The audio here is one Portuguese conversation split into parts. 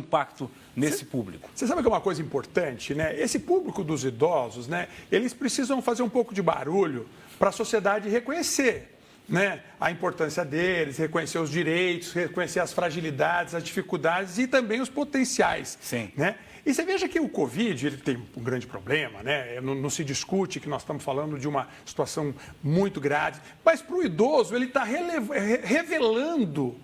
impacto nesse público? Você sabe que é uma coisa importante, né? Esse público dos idosos, né? Eles precisam fazer um pouco de barulho para a sociedade reconhecer, né, a importância deles, reconhecer os direitos, reconhecer as fragilidades, as dificuldades e também os potenciais. Sim. Né? E você veja que o Covid ele tem um grande problema, né? Não se discute que nós estamos falando de uma situação muito grave, mas para o idoso ele está revelando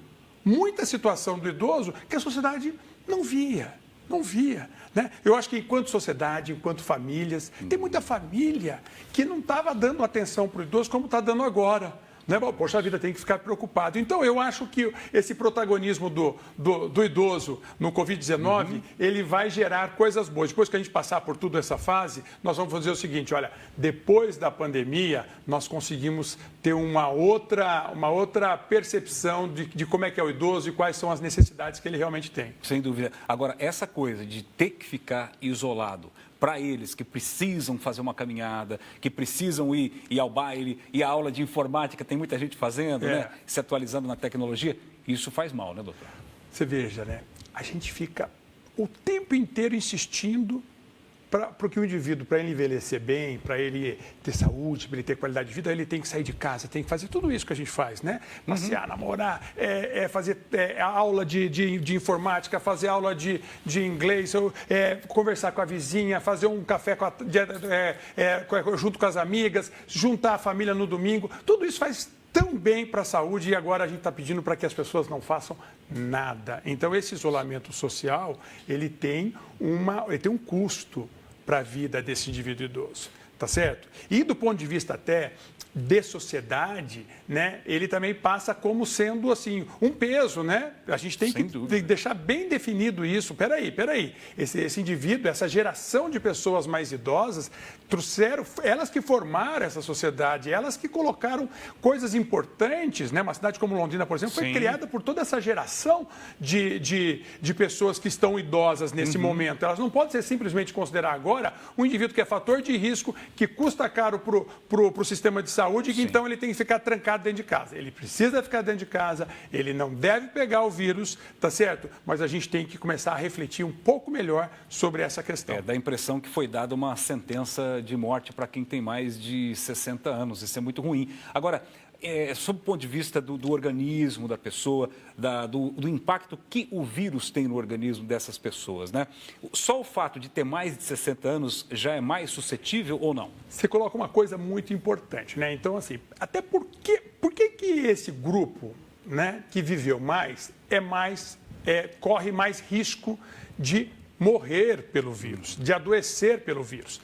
muita situação do idoso que a sociedade não via. Não via. Né? Eu acho que enquanto sociedade, enquanto famílias, tem muita família que não estava dando atenção para o idoso como está dando agora. Né? Poxa, a vida tem que ficar preocupado. Então, eu acho que esse protagonismo do idoso no Covid-19, ele vai gerar coisas boas. Depois que a gente passar por toda essa fase, nós vamos fazer o seguinte, olha, depois da pandemia, nós conseguimos ter uma outra percepção de como é que é o idoso e quais são as necessidades que ele realmente tem. Sem dúvida. Agora, essa coisa de ter que ficar isolado, para eles que precisam fazer uma caminhada, que precisam ir ao baile, e a aula de informática, tem muita gente fazendo, né? Se atualizando na tecnologia, isso faz mal, né, doutor? Você veja, né? A gente fica o tempo inteiro insistindo para que o indivíduo, para ele envelhecer bem, para ele ter saúde, para ele ter qualidade de vida, ele tem que sair de casa, tem que fazer tudo isso que a gente faz, né? Passear, namorar, fazer aula de informática, fazer aula de inglês, conversar com a vizinha, fazer um café junto com as amigas, juntar a família no domingo. Tudo isso faz tão bem para a saúde e agora a gente está pedindo para que as pessoas não façam nada. Então, esse isolamento social, ele tem um custo para a vida desse indivíduo idoso, tá certo? E do ponto de vista até de sociedade, né, ele também passa como sendo, assim, um peso, né? A gente tem que deixar bem definido isso. Peraí. Esse indivíduo, essa geração de pessoas mais idosas, trouxeram, elas que formaram essa sociedade, elas que colocaram coisas importantes, né? Uma cidade como Londrina, por exemplo, foi criada por toda essa geração de pessoas que estão idosas nesse momento. Elas não podem ser simplesmente considerar agora um indivíduo que é fator de risco, que custa caro para o sistema de saúde, que então ele tem que ficar trancado dentro de casa. Ele precisa ficar dentro de casa, ele não deve pegar o vírus, tá certo? Mas a gente tem que começar a refletir um pouco melhor sobre essa questão. Dá a impressão que foi dada uma sentença de morte para quem tem mais de 60 anos. Isso é muito ruim. Agora, sob o ponto de vista do organismo da pessoa, do impacto que o vírus tem no organismo dessas pessoas, né? Só o fato de ter mais de 60 anos já é mais suscetível ou não? Você coloca uma coisa muito importante, né? Então, assim, até por que esse grupo, né, que viveu mais, corre mais risco de morrer pelo vírus, de adoecer pelo vírus?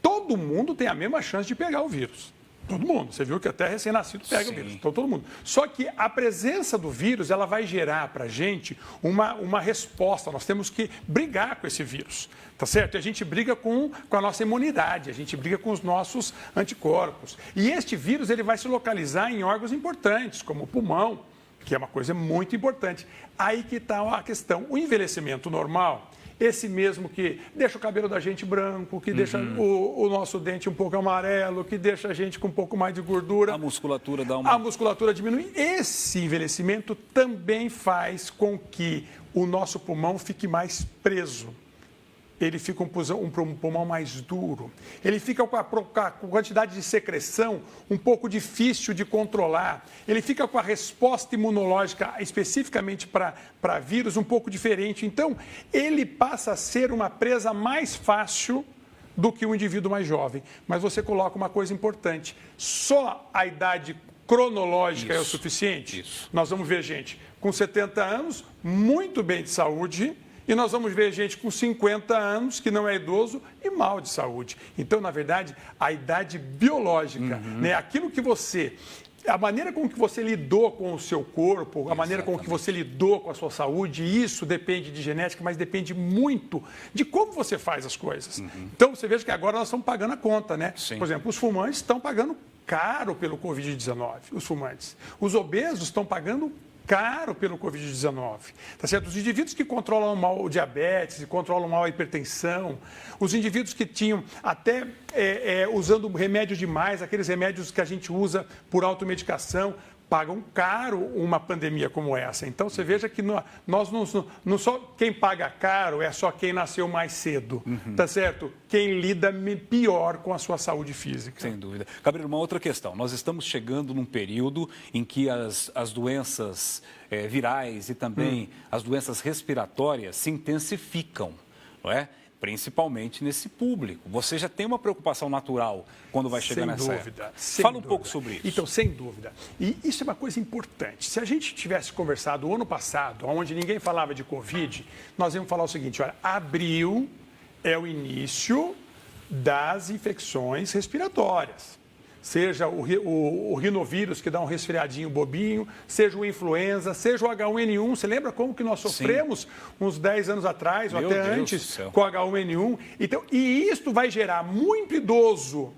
Todo mundo tem a mesma chance de pegar o vírus. Todo mundo. Você viu que até recém-nascido pega o vírus. Então, todo mundo. Só que a presença do vírus, ela vai gerar para a gente uma resposta. Nós temos que brigar com esse vírus, tá certo? E a gente briga com a nossa imunidade, a gente briga com os nossos anticorpos. E este vírus, ele vai se localizar em órgãos importantes, como o pulmão, que é uma coisa muito importante. Aí que está a questão. O envelhecimento normal, esse mesmo que deixa o cabelo da gente branco, que deixa o nosso dente um pouco amarelo, que deixa a gente com um pouco mais de gordura. A musculatura A musculatura diminui. Esse envelhecimento também faz com que o nosso pulmão fique mais preso. Ele fica um pulmão mais duro. Ele fica com a quantidade de secreção um pouco difícil de controlar. Ele fica com a resposta imunológica, especificamente para vírus, um pouco diferente. Então, ele passa a ser uma presa mais fácil do que o indivíduo mais jovem. Mas você coloca uma coisa importante. Só a idade cronológica é o suficiente? Nós vamos ver gente com 70 anos, muito bem de saúde, e nós vamos ver gente com 50 anos, que não é idoso, e mal de saúde. Então, na verdade, a idade biológica, né? Aquilo que a maneira com que você lidou com o seu corpo, a maneira com que você lidou com a sua saúde, isso depende de genética, mas depende muito de como você faz as coisas. Então, você veja que agora nós estamos pagando a conta, né? Por exemplo, os fumantes estão pagando caro pelo Covid-19, os fumantes. Os obesos estão pagando caro pelo Covid-19, tá certo? Os indivíduos que controlam mal o diabetes e controlam mal a hipertensão, os indivíduos que tinham até usando remédio demais, aqueles remédios que a gente usa por automedicação, pagam caro uma pandemia como essa. Então, você veja que nós não só quem paga caro é só quem nasceu mais cedo, tá certo? Quem lida pior com a sua saúde física. Sem dúvida. Gabriel, uma outra questão. Nós estamos chegando num período em que as doenças virais e também as doenças respiratórias se intensificam, não é? Principalmente nesse público. Você já tem uma preocupação natural quando vai chegar nessa época. Fala um pouco sobre isso. Então, sem dúvida. E isso é uma coisa importante. Se a gente tivesse conversado o ano passado, onde ninguém falava de Covid, nós íamos falar o seguinte, olha, abril é o início das infecções respiratórias. Seja o rinovírus, que dá um resfriadinho bobinho, seja o influenza, seja o H1N1. Você lembra como que nós sofremos uns 10 anos atrás, ou até antes, com o H1N1? Então, e isso vai gerar muito idoso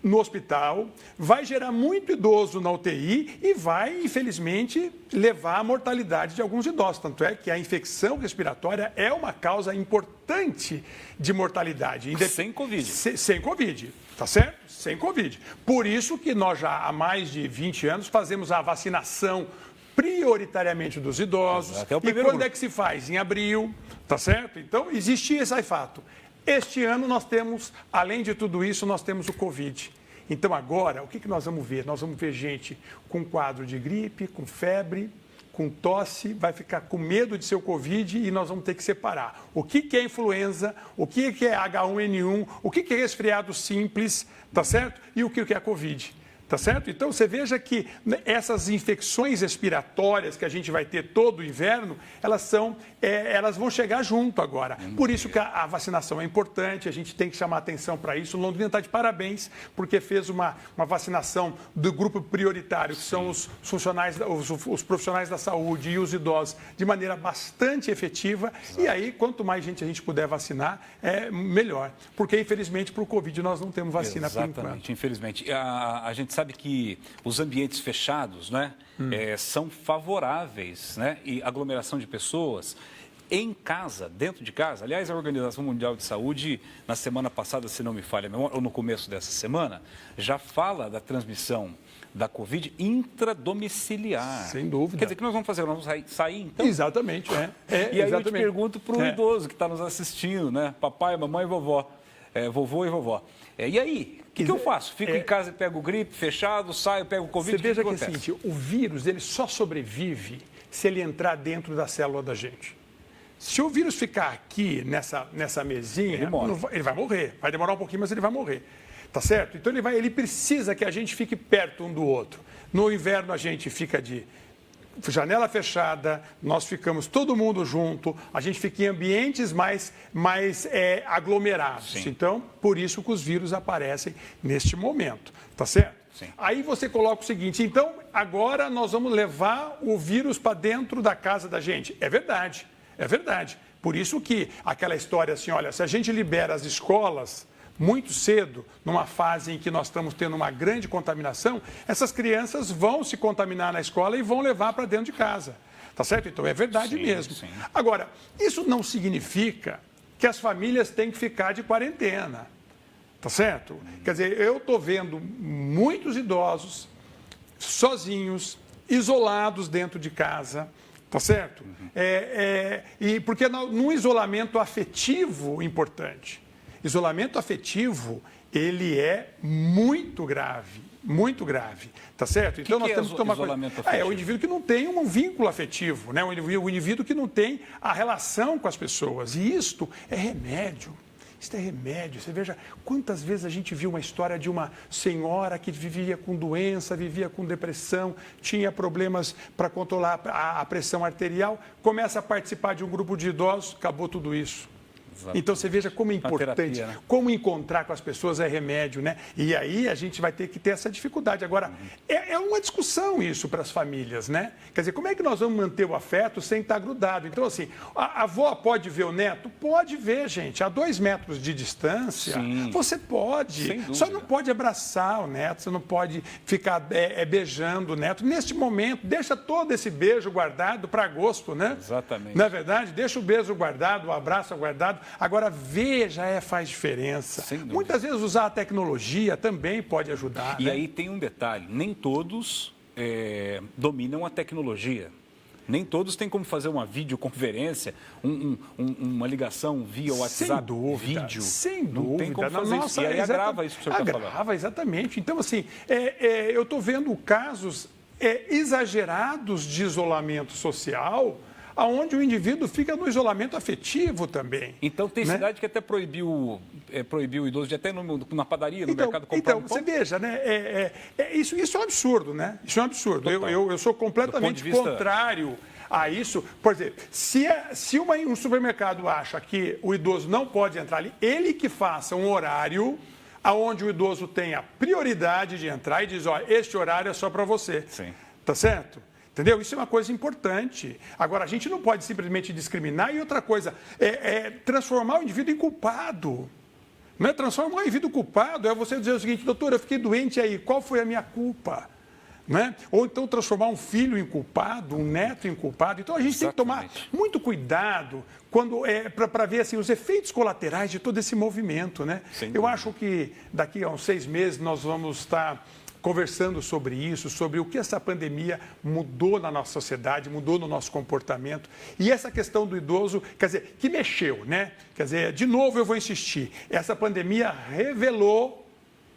no hospital, vai gerar muito idoso na UTI e vai, infelizmente, levar à mortalidade de alguns idosos. Tanto é que a infecção respiratória é uma causa importante de mortalidade. Sem Covid. Sem Covid, tá certo? Sem Covid. Por isso que nós já há mais de 20 anos fazemos a vacinação prioritariamente dos idosos. Até o e primeiro quando grupo. é que se faz? Em abril, tá certo? Então, existe esse fato. Este ano nós temos, além de tudo isso, nós temos o Covid. Então agora, o que nós vamos ver? Nós vamos ver gente com quadro de gripe, com febre, com tosse, vai ficar com medo de ser o Covid e nós vamos ter que separar. O que é influenza, o que é H1N1, o que é resfriado simples, tá certo? E o que é a Covid. Tá certo? Então, você veja que essas infecções respiratórias que a gente vai ter todo o inverno, elas vão chegar junto agora. Por isso que a vacinação é importante, a gente tem que chamar atenção para isso. O Londrina está de parabéns, porque fez uma vacinação do grupo prioritário, que são os funcionários, os profissionais da saúde e os idosos, de maneira bastante efetiva. Exato. E aí, quanto mais gente a gente puder vacinar, melhor. Porque, infelizmente, para o Covid nós não temos vacina por enquanto. Exatamente, infelizmente. A gente sabe que os ambientes fechados, né, são favoráveis, né, e aglomeração de pessoas em casa, dentro de casa. Aliás, a Organização Mundial de Saúde, na semana passada, se não me falha a memória, ou no começo dessa semana, já fala da transmissão da Covid intradomiciliar. Sem dúvida. Quer dizer, o que nós vamos fazer? Nós vamos sair então? Exatamente, E aí exatamente. eu te pergunto para o idoso que está nos assistindo, né? Papai, mamãe e vovó. Vovô e vovó. E aí, o que eu faço? Fico em casa e pego gripe, fechado, saio, pego Covid, Você veja que é o acontece? seguinte, o vírus ele só sobrevive se ele entrar dentro da célula da gente. Se o vírus ficar aqui nessa mesinha, ele vai morrer. Vai demorar um pouquinho, mas ele vai morrer. Tá certo? Então ele precisa que a gente fique perto um do outro. No inverno a gente fica de janela fechada, nós ficamos todo mundo junto, a gente fica em ambientes mais aglomerados. Sim. Então, por isso que os vírus aparecem neste momento, tá certo? Sim. Aí você coloca o seguinte, então, agora nós vamos levar o vírus para dentro da casa da gente. É verdade, é verdade. Por isso que aquela história assim, olha, se a gente libera as escolas muito cedo, numa fase em que nós estamos tendo uma grande contaminação, essas crianças vão se contaminar na escola e vão levar para dentro de casa. Tá certo? Então é verdade mesmo. Sim. Agora, isso não significa que as famílias têm que ficar de quarentena. Tá certo? Quer dizer, eu estou vendo muitos idosos sozinhos, isolados dentro de casa. Tá certo? E porque num isolamento afetivo importante. Isolamento afetivo, ele é muito grave, tá certo? Então nós temos que tomar isolamento afetivo? É o indivíduo que não tem um vínculo afetivo, né? O indivíduo que não tem a relação com as pessoas. E isto é remédio. Isso é remédio. Você veja quantas vezes a gente viu uma história de uma senhora que vivia com doença, vivia com depressão, tinha problemas para controlar a pressão arterial, começa a participar de um grupo de idosos, acabou tudo isso. Exato. Então, você veja como é importante, terapia, né? Como encontrar com as pessoas é remédio, né? E aí a gente vai ter que ter essa dificuldade. Agora, é uma discussão isso para as famílias, né? Quer dizer, como é que nós vamos manter o afeto sem estar grudado? Então, assim, a avó pode ver o neto? Pode ver, gente. A 2 metros de distância, sim, você pode. Só não pode abraçar o neto, você não pode ficar beijando o neto. Neste momento, deixa todo esse beijo guardado para agosto, né? Exatamente. Não é verdade? Deixa o beijo guardado, o abraço guardado. Agora, ver já faz diferença. Muitas vezes usar a tecnologia também pode ajudar. E né? aí tem um detalhe, nem todos dominam a tecnologia. Nem todos têm como fazer uma videoconferência, uma ligação via WhatsApp, sem dúvida, vídeo. Sem dúvida. Não tem como fazer isso. E aí agrava isso que o senhor está falando. Agrava, exatamente. Então, assim, eu estou vendo casos exagerados de isolamento social, onde o indivíduo fica no isolamento afetivo também. Então, tem cidade que até proibiu o idoso de até na padaria, no mercado, comprar um pão. Você veja, né? Isso é um absurdo, né? Isso é um absurdo. Eu sou completamente contrário a isso. Por exemplo, se um supermercado acha que o idoso não pode entrar ali, ele que faça um horário onde o idoso tenha prioridade de entrar e diz, olha, este horário é só para você. Sim. Tá certo? Entendeu? Isso é uma coisa importante. Agora, a gente não pode simplesmente discriminar. E outra coisa, transformar o indivíduo em culpado. Não é transformar o indivíduo culpado, é você dizer o seguinte, doutor, eu fiquei doente aí, qual foi a minha culpa? Né? Ou então transformar um filho em culpado, um neto em culpado. Então, a gente tem que tomar muito cuidado para ver assim, os efeitos colaterais de todo esse movimento. Né? Eu acho que daqui a uns 6 meses nós vamos estar conversando sobre isso, sobre o que essa pandemia mudou na nossa sociedade, mudou no nosso comportamento. E essa questão do idoso, quer dizer, que mexeu, né? Quer dizer, de novo eu vou insistir, essa pandemia revelou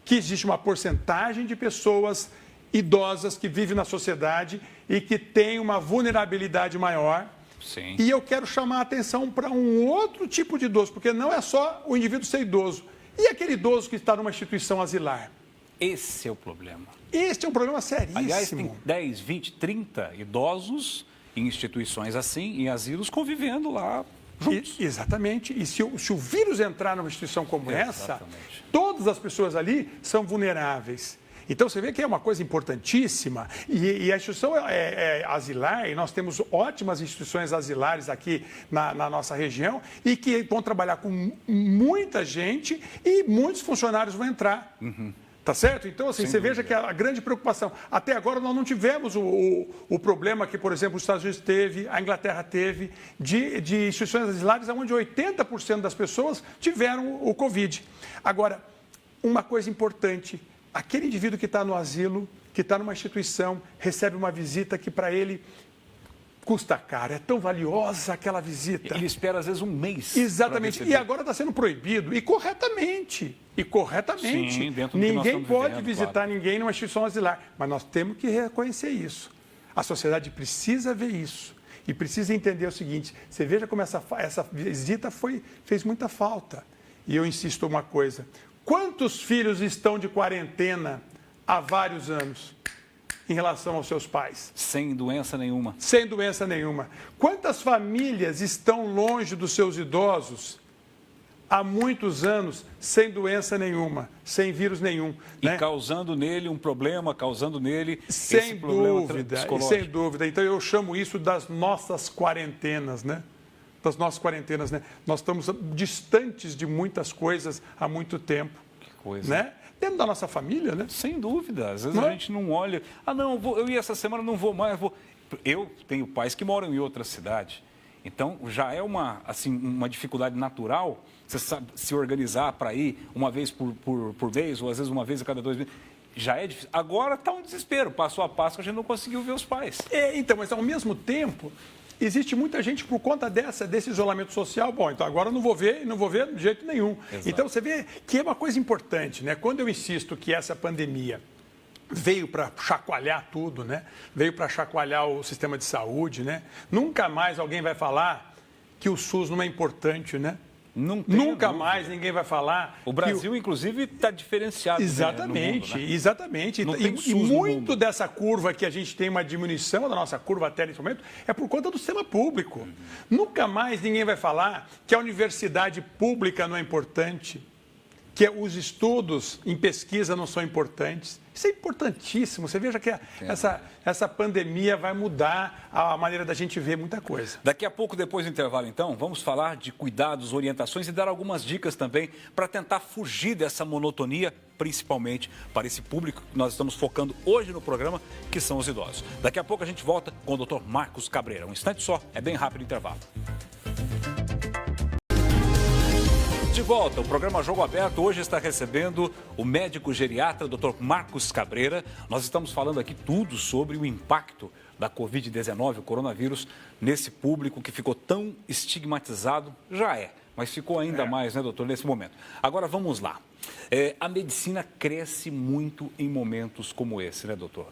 que existe uma porcentagem de pessoas idosas que vivem na sociedade e que tem uma vulnerabilidade maior. Sim. E eu quero chamar a atenção para um outro tipo de idoso, porque não é só o indivíduo ser idoso. E aquele idoso que está numa instituição asilar? Esse é o problema. Este é um problema seríssimo. Aliás, tem 10, 20, 30 idosos em instituições assim, em asilos, convivendo lá juntos. Exatamente. E se o vírus entrar numa instituição como essa, todas as pessoas ali são vulneráveis. Então, você vê que é uma coisa importantíssima. E a instituição asilar, e nós temos ótimas instituições asilares aqui na nossa região, e que vão trabalhar com muita gente e muitos funcionários vão entrar. Tá certo? Então, assim, você veja que a grande preocupação. Até agora, nós não tivemos o problema que, por exemplo, os Estados Unidos teve, a Inglaterra teve, de instituições asilares, onde 80% das pessoas tiveram o Covid. Agora, uma coisa importante, aquele indivíduo que está no asilo, que está numa instituição, recebe uma visita que, para ele, custa caro, é tão valiosa aquela visita. Ele espera, às vezes, um mês. Exatamente. E agora está sendo proibido. E corretamente. Sim, dentro do que nós ninguém estamos pode vivendo, visitar ninguém numa instituição asilar. Mas nós temos que reconhecer isso. A sociedade precisa ver isso. E precisa entender o seguinte, você veja como essa visita fez muita falta. E eu insisto uma coisa. Quantos filhos estão de quarentena há vários anos? Em relação aos seus pais. Sem doença nenhuma. Sem doença nenhuma. Quantas famílias estão longe dos seus idosos há muitos anos sem doença nenhuma, sem vírus nenhum? E né? causando nele um problema, causando nele sem esse problema dúvida, psicológico. Sem dúvida. Então eu chamo isso das nossas quarentenas, né? Das nossas quarentenas, né? Nós estamos distantes de muitas coisas há muito tempo. Que coisa. Né? Dentro da nossa família, né? Sem dúvida. Às vezes a gente não olha. Eu ia essa semana, não vou mais. Eu tenho pais que moram em outra cidade. Então, já é uma dificuldade natural você sabe se organizar para ir uma vez por mês, ou às vezes uma vez a cada 2 meses. Já é difícil. Agora está um desespero. Passou a Páscoa, a gente não conseguiu ver os pais. Então, mas ao mesmo tempo, existe muita gente por conta desse isolamento social. Bom, então agora eu não vou ver de jeito nenhum. Exato. Então você vê que é uma coisa importante, né? Quando eu insisto que essa pandemia veio para chacoalhar tudo, né? Veio para chacoalhar o sistema de saúde, né? Nunca mais alguém vai falar que o SUS não é importante, né? Nunca mais ninguém vai falar. O Brasil, inclusive, está diferenciado. Exatamente, no mundo, né? Exatamente. E muito dessa curva que a gente tem uma diminuição da nossa curva até nesse momento é por conta do sistema público. Nunca mais ninguém vai falar que a universidade pública não é importante, que os estudos em pesquisa não são importantes. Isso é importantíssimo. Você veja que essa pandemia vai mudar a maneira da gente ver muita coisa. Daqui a pouco, depois do intervalo, então, vamos falar de cuidados, orientações e dar algumas dicas também para tentar fugir dessa monotonia, principalmente para esse público que nós estamos focando hoje no programa, que são os idosos. Daqui a pouco a gente volta com o Dr. Marcos Cabreira. Um instante só, é bem rápido o intervalo. De volta, o programa Jogo Aberto hoje está recebendo o médico geriatra, Dr. Marcos Cabreira. Nós estamos falando aqui tudo sobre o impacto da Covid-19, o coronavírus, nesse público que ficou tão estigmatizado, já é, mas ficou ainda mais, né, doutor, nesse momento. Agora, vamos lá. A medicina cresce muito em momentos como esse, né, doutor?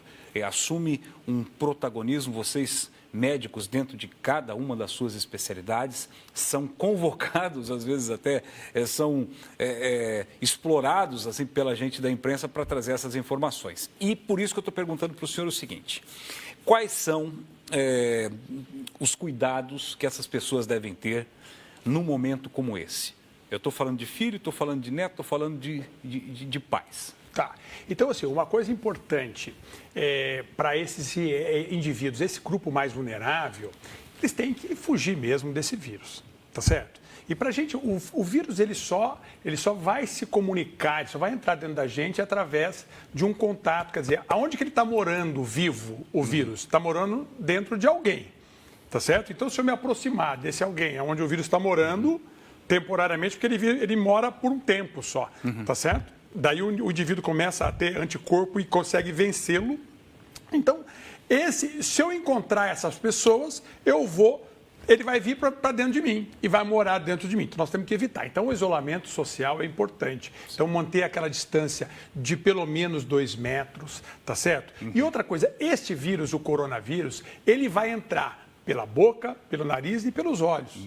Assume um protagonismo, vocês médicos dentro de cada uma das suas especialidades são convocados, às vezes até são explorados assim pela gente da imprensa para trazer essas informações. E por isso que eu estou perguntando para o senhor o seguinte: quais são os cuidados que essas pessoas devem ter num momento como esse? Eu estou falando de filho, estou falando de neto, estou falando de pais. Tá. Então, assim, uma coisa importante para esses indivíduos, esse grupo mais vulnerável, eles têm que fugir mesmo desse vírus, tá certo? E para a gente, o vírus, ele só vai se comunicar, ele só vai entrar dentro da gente através de um contato. Quer dizer, aonde que ele está morando vivo, o vírus? Está morando dentro de alguém, tá certo? Então, se eu me aproximar desse alguém, onde o vírus está morando, temporariamente, porque ele mora por um tempo só, tá certo? Daí o indivíduo começa a ter anticorpo e consegue vencê-lo. Então, se eu encontrar essas pessoas, ele vai vir para dentro de mim e vai morar dentro de mim. Então, nós temos que evitar. Então, o isolamento social é importante. Então, manter aquela distância de pelo menos 2 metros, tá certo? E outra coisa, este vírus, o coronavírus, ele vai entrar pela boca, pelo nariz e pelos olhos,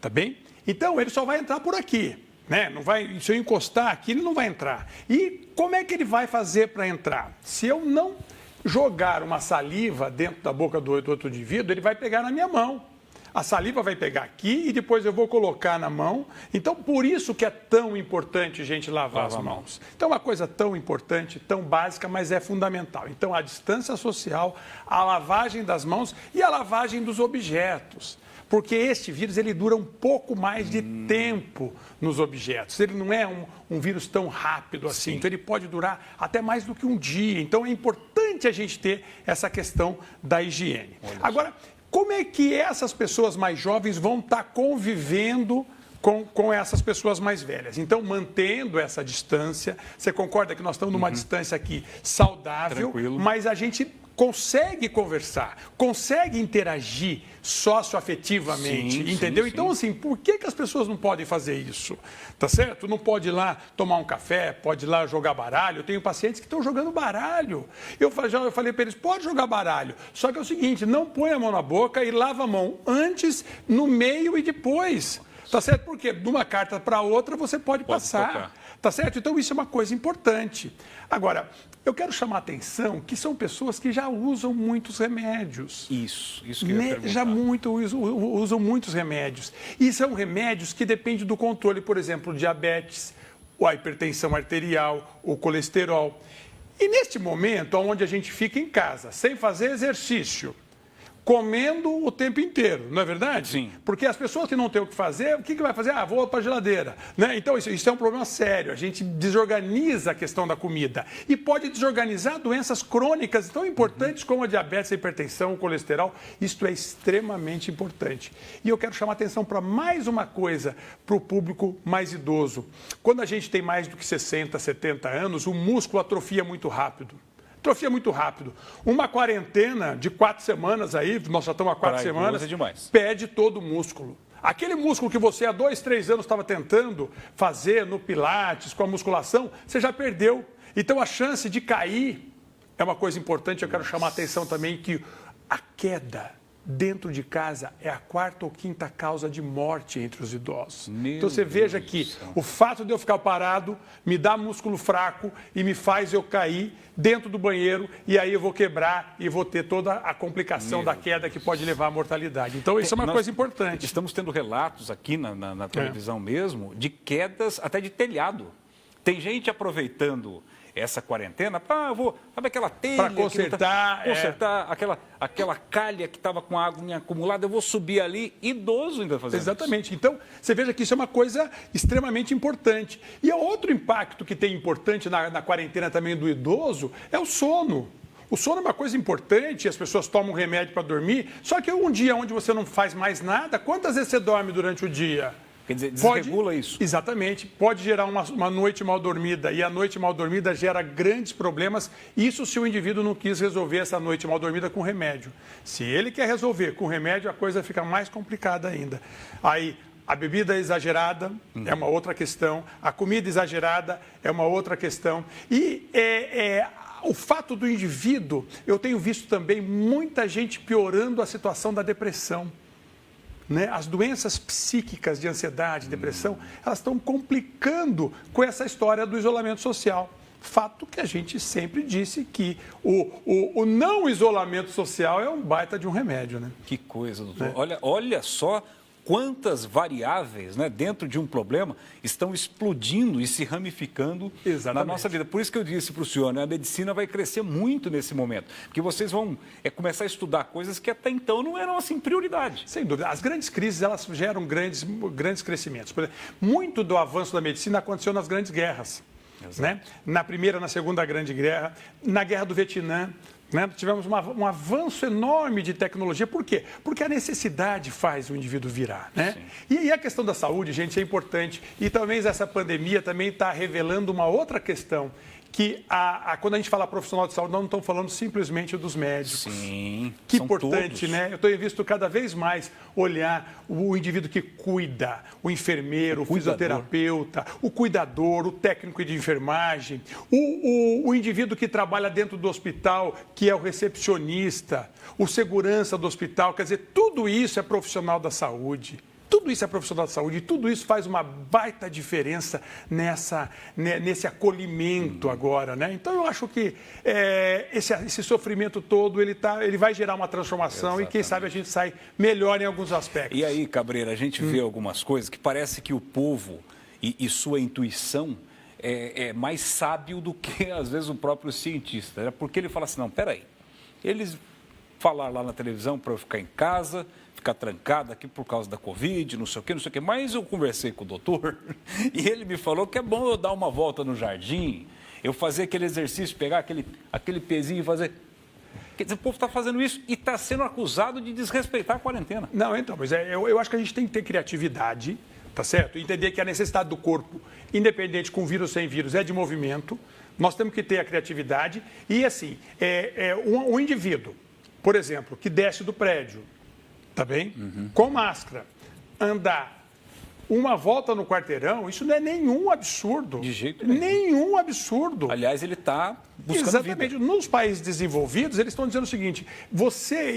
tá bem? Então, ele só vai entrar por aqui. Né? Não vai, se eu encostar aqui, ele não vai entrar. E como é que ele vai fazer para entrar? Se eu não jogar uma saliva dentro da boca do outro indivíduo, ele vai pegar na minha mão. A saliva vai pegar aqui e depois eu vou colocar na mão. Então, por isso que é tão importante, gente, lavar as mãos. Então, é uma coisa tão importante, tão básica, mas é fundamental. Então, a distância social, a lavagem das mãos e a lavagem dos objetos. Porque este vírus, ele dura um pouco mais de tempo nos objetos. Ele não é um vírus tão rápido assim. Então, ele pode durar até mais do que um dia. Então, é importante a gente ter essa questão da higiene. Agora, como é que essas pessoas mais jovens vão estar convivendo com essas pessoas mais velhas? Então, mantendo essa distância, você concorda que nós estamos numa distância aqui saudável, mas a gente consegue conversar, consegue interagir socioafetivamente, entendeu? Sim. Então, assim, por que as pessoas não podem fazer isso? Tá certo? Não pode ir lá tomar um café, pode ir lá jogar baralho. Eu tenho pacientes que estão jogando baralho. Eu falei para eles, pode jogar baralho. Só que é o seguinte, não põe a mão na boca e lava a mão antes, no meio e depois. Tá certo? Porque de uma carta para outra você pode passar. Tocar. Tá certo? Então, isso é uma coisa importante. Agora, eu quero chamar a atenção que são pessoas que já usam muitos remédios. Isso que eu ia perguntar. Já usam muitos remédios. E são remédios que dependem do controle, por exemplo, o diabetes, a hipertensão arterial, o colesterol. E neste momento, onde a gente fica em casa, sem fazer exercício, comendo o tempo inteiro, não é verdade? Sim. Porque as pessoas que não têm o que fazer, o que vai fazer? Vou para a geladeira. Né? Então, isso é um problema sério. A gente desorganiza a questão da comida e pode desorganizar doenças crônicas tão importantes como a diabetes, a hipertensão, o colesterol. Isto é extremamente importante. E eu quero chamar a atenção para mais uma coisa para o público mais idoso. Quando a gente tem mais do que 60, 70 anos, o músculo atrofia muito rápido. Atrofia muito rápido. Uma quarentena de 4 semanas aí, nós já estamos há 4 semanas, perde todo o músculo. Aquele músculo que você há 2, 3 anos estava tentando fazer no pilates, com a musculação, você já perdeu. Então a chance de cair é uma coisa importante. Eu quero chamar a atenção também que a queda dentro de casa é a 4ª ou 5ª causa de morte entre os idosos. Então você veja que o fato de eu ficar parado me dá músculo fraco e me faz eu cair dentro do banheiro e aí eu vou quebrar e vou ter toda a complicação da queda que pode levar à mortalidade. Então isso é uma coisa importante. Estamos tendo relatos aqui na televisão mesmo de quedas até de telhado. Tem gente aproveitando essa quarentena, sabe aquela telha para consertar, aquela calha que estava com a água acumulada, eu vou subir ali, idoso ainda fazendo Exatamente. isso. Então, você veja que isso é uma coisa extremamente importante. E outro impacto que tem importante na quarentena também do idoso é o sono. O sono é uma coisa importante, as pessoas tomam remédio para dormir, só que um dia onde você não faz mais nada, quantas vezes você dorme durante o dia? Quer dizer, desregula isso. Exatamente. Pode gerar uma noite mal dormida, e a noite mal dormida gera grandes problemas. Isso se o indivíduo não quis resolver essa noite mal dormida com remédio. Se ele quer resolver com remédio, a coisa fica mais complicada ainda. Aí, a bebida exagerada é uma outra questão, a comida exagerada é uma outra questão. E o fato do indivíduo, eu tenho visto também muita gente piorando a situação da depressão. Né? As doenças psíquicas de ansiedade, depressão, elas estão complicando com essa história do isolamento social. Fato que a gente sempre disse que o não isolamento social é um baita de um remédio. Né? Que coisa, doutor. Olha só quantas variáveis, né, dentro de um problema estão explodindo e se ramificando na nossa vida. Por isso que eu disse para o senhor, né, a medicina vai crescer muito nesse momento, porque vocês vão começar a estudar coisas que até então não eram assim prioridade. Sem dúvida. As grandes crises, elas geram grandes crescimentos. Por exemplo, muito do avanço da medicina aconteceu nas grandes guerras. Né? Na Primeira, na Segunda Grande Guerra, na Guerra do Vietnã. Né? Tivemos um avanço enorme de tecnologia. Por quê? Porque a necessidade faz o indivíduo virar. Né? E a questão da saúde, gente, é importante. E talvez essa pandemia também está revelando uma outra questão. Que quando a gente fala profissional de saúde, nós não estamos falando simplesmente dos médicos. Sim, que importante, todos. Né? Eu tenho visto cada vez mais olhar o indivíduo que cuida, o enfermeiro, o fisioterapeuta, o cuidador, o técnico de enfermagem, o indivíduo que trabalha dentro do hospital, que é o recepcionista, o segurança do hospital. Quer dizer, tudo isso é profissional da saúde. Tudo isso é profissional da saúde e tudo isso faz uma baita diferença nesse acolhimento agora, né? Então, eu acho que esse sofrimento todo, ele vai gerar uma transformação. Exatamente. E quem sabe a gente sai melhor em alguns aspectos. E aí, Cabreira, a gente vê algumas coisas que parece que o povo e sua intuição é mais sábio do que, às vezes, o próprio cientista. Né? Porque ele fala assim, não, peraí, eles falaram lá na televisão para eu ficar em casa, ficar trancado aqui por causa da Covid, não sei o quê, mas eu conversei com o doutor e ele me falou que é bom eu dar uma volta no jardim, eu fazer aquele exercício, pegar aquele pezinho e fazer... Quer dizer, o povo está fazendo isso e está sendo acusado de desrespeitar a quarentena. Não, então, mas eu acho que a gente tem que ter criatividade, tá certo? Entender que a necessidade do corpo, independente com vírus ou sem vírus, é de movimento, nós temos que ter a criatividade e, assim, um indivíduo, por exemplo, que desce do prédio, tá bem? Com máscara, andar uma volta no quarteirão, isso não é nenhum absurdo. De jeito nenhum. Nenhum absurdo. Aliás, ele está buscando exatamente. vida. Nos países desenvolvidos, eles estão dizendo o seguinte,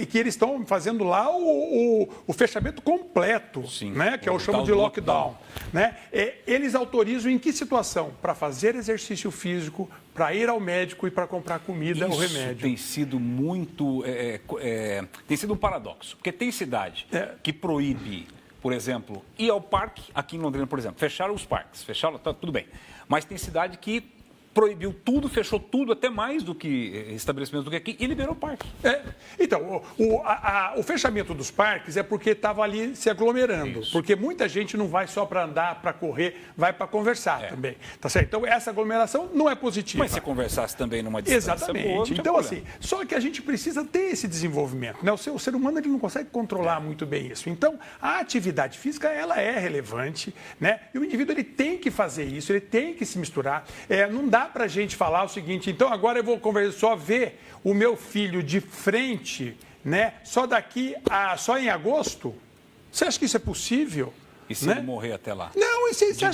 e que eles estão fazendo lá o fechamento completo, sim, né? Que é o chamo de lockdown. Né? Eles autorizam em que situação? Para fazer exercício físico, para ir ao médico e para comprar comida ou remédio. Isso tem sido muito... tem sido um paradoxo, porque tem cidade que proíbe... Por exemplo, ir ao parque, aqui em Londrina, por exemplo, fecharam os parques, tá tudo bem. Mas tem cidade que proibiu tudo, fechou tudo, até mais do que estabelecimentos do que aqui, e liberou o parque. Então, o fechamento dos parques é porque estava ali se aglomerando. Isso. Porque muita gente não vai só para andar, para correr, vai para conversar também. Tá certo? Então, essa aglomeração não é positiva. Mas se conversasse também numa distância exatamente. Boa, então, assim, só que a gente precisa ter esse desenvolvimento. Né? O ser humano ele não consegue controlar muito bem isso. Então, a atividade física, ela é relevante, né? E o indivíduo ele tem que fazer isso, ele tem que se misturar. Não dá para a gente falar o seguinte, então agora eu vou só ver o meu filho de frente, né? Só em agosto? Você acha que isso é possível? E se ele morrer até lá? Não, e você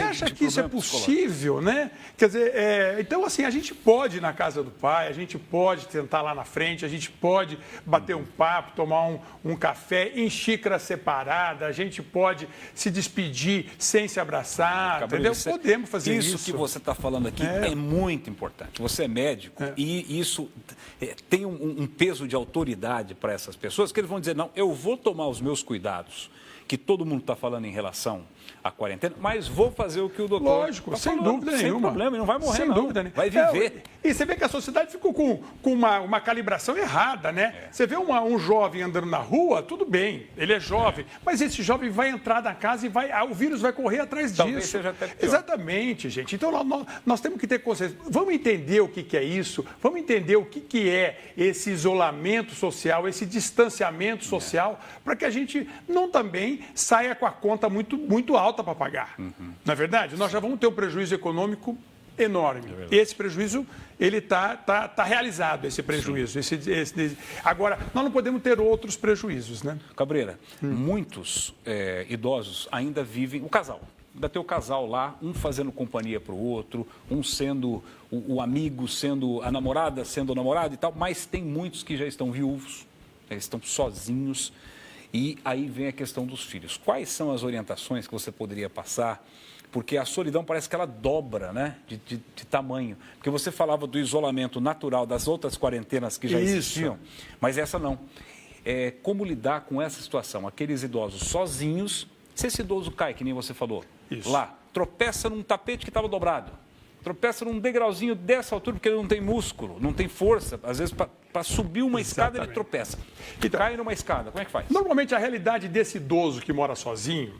acha que isso é possível, né? Quer dizer, então assim, a gente pode ir na casa do pai, a gente pode tentar lá na frente, a gente pode bater um papo, tomar um café em xícara separada, a gente pode se despedir sem se abraçar, entendeu? Podemos fazer isso. Isso que você está falando aqui é muito importante. Você é médico e isso tem um peso de autoridade para essas pessoas que eles vão dizer, não, eu vou tomar os meus cuidados, que todo mundo está falando em relação à quarentena, mas vou fazer o que o doutor... Lógico, sem dúvida nenhuma. Sem problema, não vai morrer, sem dúvida nenhuma. Vai viver. E você vê que a sociedade ficou com uma calibração errada, né? Você vê um jovem andando na rua, tudo bem, ele é jovem, mas esse jovem vai entrar na casa e o vírus vai correr atrás Talvez disso. Seja até pior. Exatamente, gente. Então, nós temos que ter consciência. Vamos entender o que é isso, vamos entender o que é esse isolamento social, esse distanciamento social, para que a gente não também também saia com a conta muito alta para pagar. Não é verdade? Nós já vamos ter um prejuízo econômico enorme. Esse prejuízo, ele está realizado, esse prejuízo. Agora, nós não podemos ter outros prejuízos, né? Cabreira, muitos idosos ainda vivem, o casal, ainda tem o casal lá, um fazendo companhia para o outro, um sendo o amigo, sendo a namorada, sendo o namorado e tal, mas tem muitos que já estão viúvos, estão sozinhos, e aí vem a questão dos filhos. Quais são as orientações que você poderia passar? Porque a solidão parece que ela dobra, né, de tamanho. Porque você falava do isolamento natural das outras quarentenas que já existiam, mas essa não. Como lidar com essa situação? Aqueles idosos sozinhos, se esse idoso cai, que nem você falou, lá, tropeça num tapete que estava dobrado, tropeça num degrauzinho dessa altura, porque ele não tem músculo, não tem força, às vezes para subir uma escada ele tropeça. Então, cai numa escada, como é que faz? Normalmente a realidade desse idoso que mora sozinho,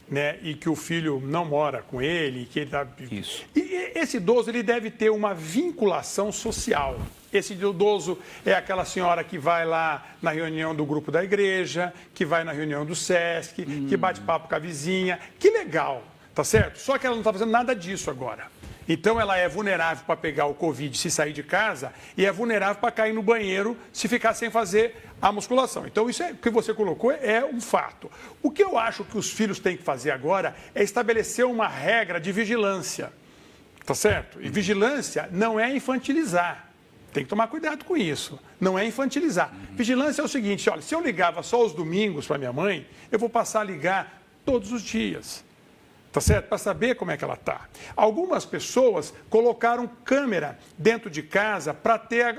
né, e que o filho não mora com ele, que ele tá... Isso. E esse idoso ele deve ter uma vinculação social. Esse idoso é aquela senhora que vai lá na reunião do grupo da igreja, que vai na reunião do SESC, que bate papo com a vizinha. Que legal, tá certo? Só que ela não está fazendo nada disso agora. Então ela é vulnerável para pegar o Covid se sair de casa e é vulnerável para cair no banheiro se ficar sem fazer a musculação. Então isso que você colocou é um fato. O que eu acho que os filhos têm que fazer agora é estabelecer uma regra de vigilância, tá certo? E vigilância não é infantilizar. Tem que tomar cuidado com isso. Não é infantilizar. Vigilância é o seguinte, olha, se eu ligava só aos domingos para minha mãe, eu vou passar a ligar todos os dias. Tá certo? Para saber como é que ela está. Algumas pessoas colocaram câmera dentro de casa para ter,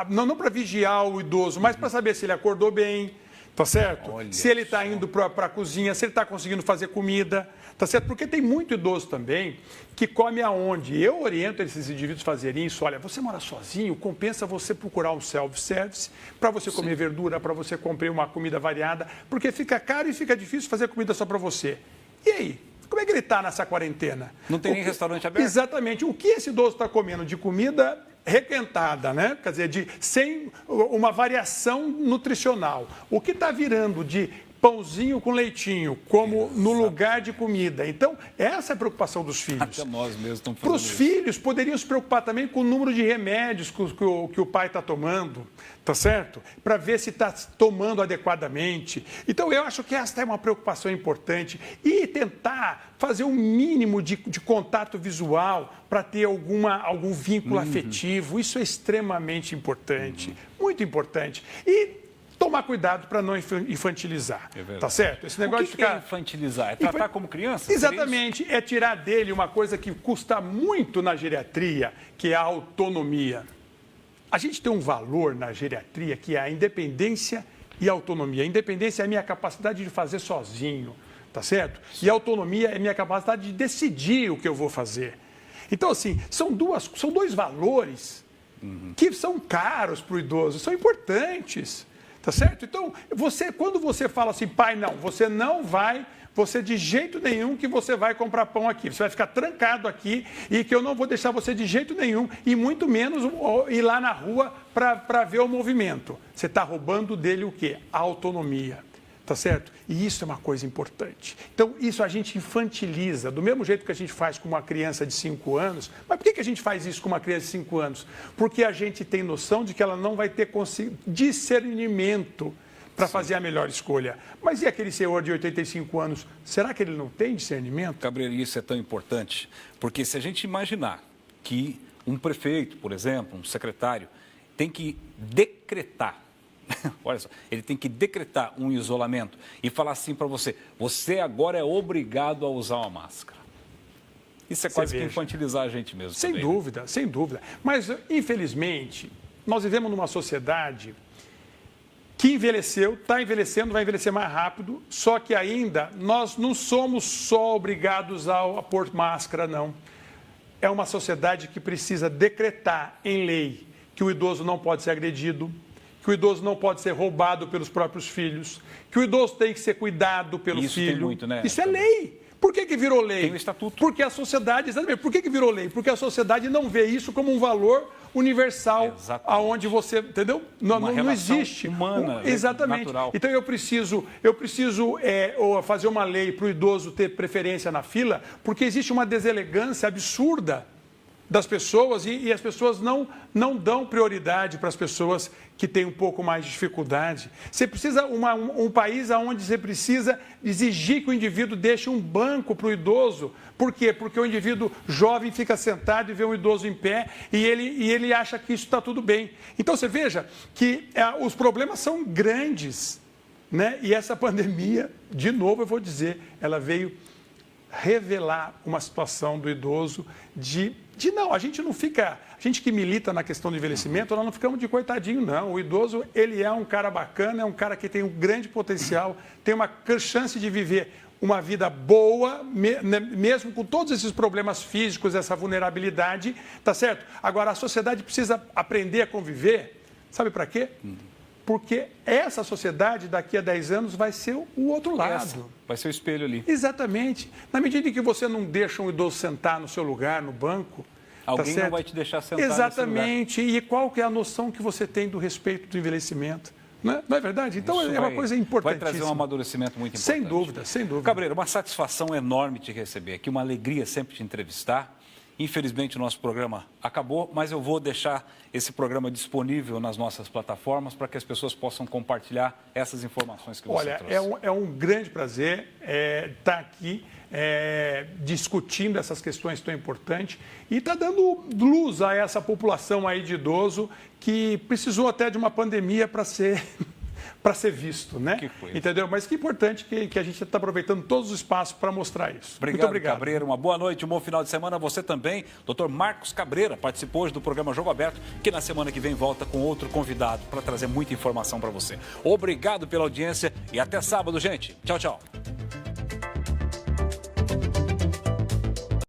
não para vigiar o idoso, mas para saber se ele acordou bem, tá certo? Olha se ele está indo para a cozinha, se ele está conseguindo fazer comida, tá certo? Porque tem muito idoso também que come aonde. Eu oriento esses indivíduos a fazerem isso. Olha, você mora sozinho, compensa você procurar um self-service para você comer verdura, para você comer uma comida variada, porque fica caro e fica difícil fazer comida só para você. E aí? Como é que ele está nessa quarentena? Não tem nem restaurante aberto? Exatamente. O que esse idoso está comendo de comida requentada, né? Quer dizer, sem uma variação nutricional. O que está virando de pãozinho com leitinho, como no lugar de comida. Então, essa é a preocupação dos filhos. Até nós mesmos estamos fazendo Para os isso. filhos, poderiam se preocupar também com o número de remédios que o pai está tomando, tá certo? Para ver se está tomando adequadamente. Então, eu acho que essa é uma preocupação importante. E tentar fazer um mínimo de contato visual para ter algum vínculo afetivo. Isso é extremamente importante, muito importante. E tomar cuidado para não infantilizar, tá certo? Esse negócio o que de ficar... é infantilizar? É tratar como criança? Exatamente, é tirar dele uma coisa que custa muito na geriatria, que é a autonomia. A gente tem um valor na geriatria que é a independência e a autonomia. A independência é a minha capacidade de fazer sozinho, tá certo? E a autonomia é a minha capacidade de decidir o que eu vou fazer. Então, assim, são dois valores que são caros para o idoso, são importantes. Tá certo? Então, quando você fala assim, pai, não, você de jeito nenhum que você vai comprar pão aqui. Você vai ficar trancado aqui e que eu não vou deixar você de jeito nenhum e muito menos ir lá na rua para ver o movimento. Você está roubando dele o quê? A autonomia. Tá certo? E isso é uma coisa importante. Então, isso a gente infantiliza, do mesmo jeito que a gente faz com uma criança de 5 anos. Mas por que a gente faz isso com uma criança de 5 anos? Porque a gente tem noção de que ela não vai ter discernimento para fazer a melhor escolha. Mas e aquele senhor de 85 anos? Será que ele não tem discernimento? Cabreira, isso é tão importante, porque se a gente imaginar que um prefeito, por exemplo, um secretário, tem que decretar, olha só, ele tem que decretar um isolamento e falar assim para você, você agora é obrigado a usar uma máscara. Isso é quase que infantilizar a gente mesmo. Sem dúvida, sem dúvida. Mas, infelizmente, nós vivemos numa sociedade que envelheceu, está envelhecendo, vai envelhecer mais rápido, só que ainda nós não somos só obrigados a pôr máscara, não. É uma sociedade que precisa decretar em lei que o idoso não pode ser agredido, que o idoso não pode ser roubado pelos próprios filhos, que o idoso tem que ser cuidado pelo filho. Tem muito, né? Isso é lei. Por que virou lei? Tem o estatuto. Porque a sociedade, exatamente, por que virou lei? Porque a sociedade não vê isso como um valor universal, aonde você, entendeu? Não existe. Humana, exatamente. Natural. Então eu preciso fazer uma lei para o idoso ter preferência na fila, porque existe uma deselegância absurda das pessoas e as pessoas não dão prioridade para as pessoas que têm um pouco mais de dificuldade. Você precisa um país onde você precisa exigir que o indivíduo deixe um banco para o idoso. Por quê? Porque o indivíduo jovem fica sentado e vê um idoso em pé e ele acha que isso está tudo bem. Então você veja que os problemas são grandes, né? E essa pandemia, de novo eu vou dizer, ela veio revelar uma situação do idoso a gente que milita na questão do envelhecimento, nós não ficamos de coitadinho, não. O idoso, ele é um cara bacana, é um cara que tem um grande potencial, tem uma chance de viver uma vida boa, mesmo com todos esses problemas físicos, essa vulnerabilidade, tá certo? Agora, a sociedade precisa aprender a conviver, sabe para quê? Porque essa sociedade, daqui a 10 anos, vai ser o outro lado. Vai ser o espelho ali. Exatamente. Na medida em que você não deixa um idoso sentar no seu lugar, no banco... Alguém não vai te deixar sentar exatamente. E qual que é a noção que você tem do respeito do envelhecimento? Não é verdade? Então, é uma coisa importantíssima. Vai trazer um amadurecimento muito importante. Sem dúvida, sem dúvida. Cabreira, uma satisfação enorme te receber aqui, uma alegria sempre te entrevistar. Infelizmente, o nosso programa acabou, mas eu vou deixar esse programa disponível nas nossas plataformas para que as pessoas possam compartilhar essas informações que você trouxe. Olha, é um grande prazer estar aqui discutindo essas questões tão importantes e está dando luz a essa população aí de idoso que precisou até de uma pandemia para ser visto, né? Que coisa. Entendeu? Mas que importante que a gente está aproveitando todos os espaços para mostrar isso. Muito obrigado, Cabreira. Uma boa noite, um bom final de semana. Você também, Dr. Marcos Cabreira, participou hoje do programa Jogo Aberto, que na semana que vem volta com outro convidado para trazer muita informação para você. Obrigado pela audiência e até sábado, gente. Tchau, tchau.